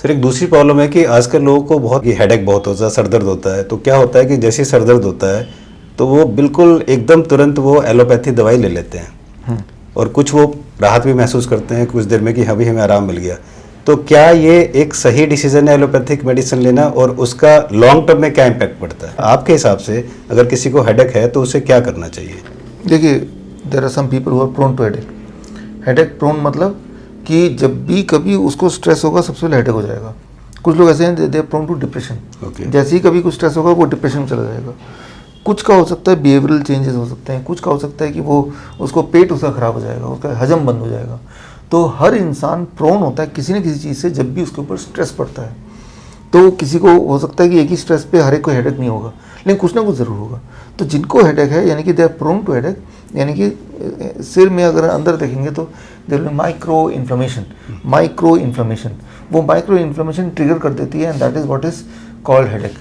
Sir एक दूसरी problem है कि आजकल लोगों को बहुत हेडेक बहुत होता है, सर दर्द होता है, तो क्या होता है कि जैसे ही सर दर्द होता है तो वो बिल्कुल एकदम तुरंत वो एलोपैथी दवाई ले लेते हैं और कुछ वो राहत भी महसूस करते हैं कुछ देर में कि अभी हमें आराम मिल गया। तो क्या ये एक सही डिसीजन है एलोपैथिक मेडिसिन लेना और उसका लॉन्ग टर्म में क्या इम्पैक्ट पड़ता है आपके हिसाब से? अगर किसी को हेडेक है तो उसे क्या करना चाहिए? देखिए, there are some people who are prone to headache. Headache prone मतलब कि जब भी कभी उसको स्ट्रेस होगा सबसे पहले हेडेक हो जाएगा। कुछ लोग ऐसे हैं they are prone to depression. जैसे ही कभी कुछ स्ट्रेस होगा वो डिप्रेशन में चला जाएगा। कुछ का हो सकता है बिहेवियरल चेंजेस हो सकते हैं, कुछ का हो सकता है कि वो उसको पेट उसका खराब हो जाएगा, उसका हजम बंद हो जाएगा। तो हर इंसान प्रोन होता है किसी न किसी चीज़ से जब भी उसके ऊपर स्ट्रेस पड़ता है। तो किसी को हो सकता है कि एक ही स्ट्रेस पे हर एक को हेडेक नहीं होगा, लेकिन कुछ ना कुछ ज़रूर होगा। तो जिनको हेडेक है यानी कि they are prone to headache, यानी कि सिर में अगर अंदर देखेंगे तो there will be micro inflammation. वो माइक्रो इन्फ्लेमेशन ट्रिगर कर देती है and that is what is called headache.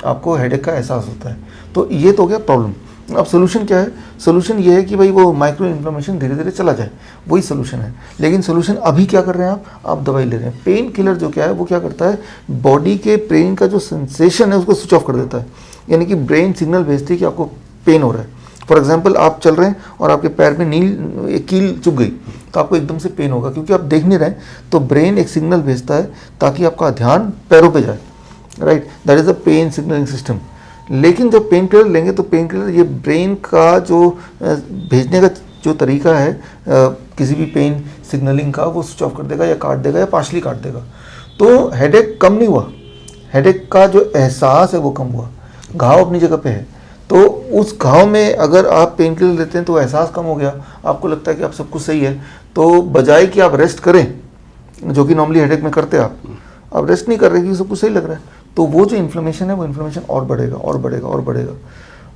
आपको हेडेक का एहसास होता है। तो ये तो हो गया प्रॉब्लम। अब सोल्यूशन क्या है? सोल्यूशन ये है कि भाई वो माइक्रो इन्फ्लेमेशन धीरे धीरे चला जाए, वही सोल्यूशन है। लेकिन सोल्यूशन अभी क्या कर रहे हैं आप दवाई ले रहे हैं। पेन किलर जो क्या है वो क्या करता है, बॉडी के ब्रेन का जो सेंसेशन है उसको स्विच ऑफ कर देता है। यानी कि ब्रेन सिग्नल भेजती है कि आपको पेन हो रहा है। फॉर एग्जाम्पल, आप चल रहे हैं और आपके पैर में एक कील चुभ गई तो आपको एकदम से पेन होगा, क्योंकि आप देख नहीं रहे। तो ब्रेन एक सिग्नल भेजता है ताकि आपका ध्यान पैरों पे जाए, right? That is a pain signalling system. लेकिन जब पेन किलर लेंगे तो पेन किलर ये ब्रेन का जो भेजने का जो तरीका है किसी भी पेन सिग्नलिंग का, वो स्विच ऑफ कर देगा या काट देगा या पार्शली काट देगा। तो हेडेक कम नहीं हुआ, हेडेक का जो एहसास है वो कम हुआ। घाव अपनी जगह पे है, तो उस घाव में अगर आप पेन किलर लेते हैं तो एहसास कम हो गया, आपको लगता है कि आप सब कुछ सही है। तो बजाय कि आप रेस्ट करें, जो कि नॉर्मली हेडेक में करते हैं आप रेस्ट नहीं कर रहे कि सब कुछ सही लग रहा है, तो वो जो इन्फ्लेमेशन है वो इन्फ्लेमेशन और बढ़ेगा और बढ़ेगा और बढ़ेगा।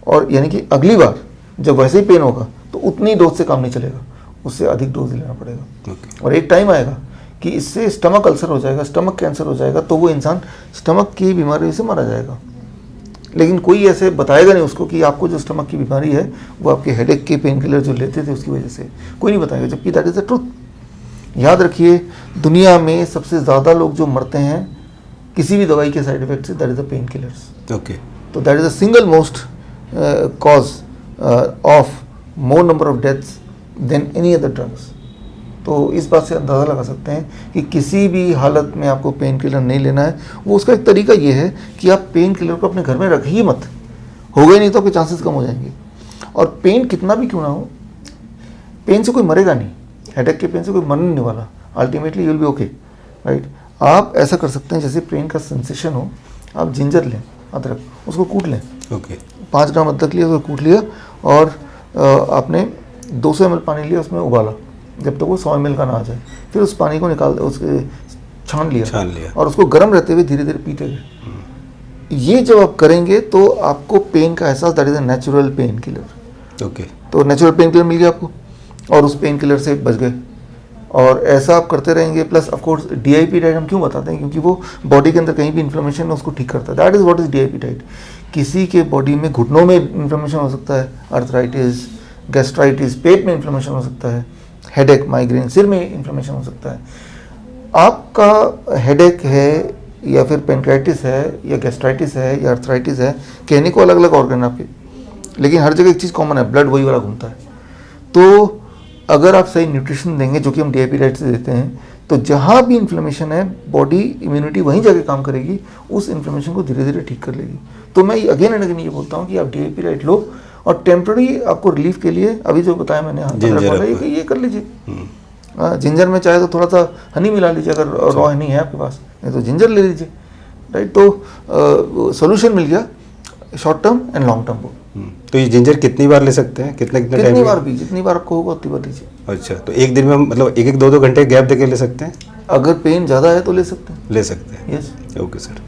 और यानी कि अगली बार जब वैसे ही पेन होगा तो उतनी डोज से काम नहीं चलेगा, उससे अधिक डोज लेना पड़ेगा। और एक टाइम आएगा कि इससे स्टमक अल्सर हो जाएगा, स्टमक कैंसर हो जाएगा, तो वो इंसान स्टमक की बीमारी से मारा जाएगा। लेकिन कोई ऐसे बताएगा नहीं उसको कि आपको जो स्टमक की बीमारी है वो आपके हेडेक के पेन किलर जो लेते थे उसकी वजह से, कोई नहीं बताएगा, जबकि दैट इज़ द ट्रुथ। याद रखिए, दुनिया में सबसे ज़्यादा लोग जो मरते हैं किसी भी दवाई के साइड इफेक्ट से, that is the painkillers. Okay. तो that is the single most cause of more number of deaths than any other drugs. तो इस बात से अंदाज़ा लगा सकते हैं कि किसी भी हालत में आपको पेन किलर नहीं लेना है। वो उसका एक तरीका ये है कि आप पेन किलर को अपने घर में रखिए मत, हो गए नहीं तो आपके चांसेस कम हो जाएंगे। और पेन कितना भी क्यों ना हो, पेन से कोई मरेगा नहीं, हेडेक के पेन से कोई मरने नहीं वाला। Ultimately you will be okay, right? आप ऐसा कर सकते हैं, जैसे पेन का सेंसेशन हो, आप जिंजर लें, अदरक, उसको कूट लें। ओके। 5 ग्राम अदरक लिया, उसको कूट लिया और आपने 200 ml पानी लिया, उसमें उबाला जब तक वो 100 ml का ना आ जाए। फिर उस पानी को निकाल उसके छान लिया और उसको गर्म रहते हुए धीरे धीरे पीते गए। ये जब आप करेंगे तो आपको पेन का एहसास, that is a natural pain killer. Okay. तो नेचुरल पेन किलर मिल गया आपको और उस पेन किलर से बच गए। और ऐसा आप करते रहेंगे। Plus of course DIP diet हम क्यों बताते हैं, क्योंकि वो बॉडी के अंदर कहीं भी इन्फ्लेमेशन है उसको ठीक करता है। That is what is DIP diet. किसी के बॉडी में घुटनों में इन्फ्लेमेशन हो सकता है, अर्थराइटिस, गैस्ट्राइटिस, पेट में इन्फ्लेमेशन हो सकता है, हेडेक, माइग्रेन, सिर में इन्फ्लेमेशन हो सकता है। आपका हेडेक है या फिर पेनक्राइटिस है या गैस्ट्राइटिस है या अर्थराइटिस है, कहने को अलग अलग ऑर्गन है आपके, लेकिन हर जगह एक चीज़ कॉमन है, ब्लड वही वाला घूमता है। तो अगर आप सही न्यूट्रिशन देंगे, जो कि हम DIP डाइट से देते हैं, तो जहाँ भी इन्फ्लेमेशन है बॉडी इम्यूनिटी वहीं जाके काम करेगी, उस इन्फ्लेमेशन को धीरे धीरे ठीक कर लेगी। तो मैं अगेन एंड अगेन ये बोलता हूँ कि आप DIP डाइट लो और टेम्प्रेरी आपको रिलीफ के लिए अभी जो बताया मैंने ये कर लीजिए। जिंजर में चाहे तो थोड़ा सा हनी मिला लीजिए, अगर रॉ हनी है आपके पास, नहीं तो जिंजर ले लीजिए, राइट? तो सोल्यूशन मिल गया short term and long term को। तो ये जिंजर कितनी बार ले सकते हैं, कितने कितनी बार भी, जितनी बार आपको होगा उतनी बार लीजिए। अच्छा, तो एक दिन में मतलब 1-2 घंटे गैप देके ले सकते हैं? अगर पेन ज़्यादा है तो ले सकते हैं। ले सकते हैं। यस। Okay sir.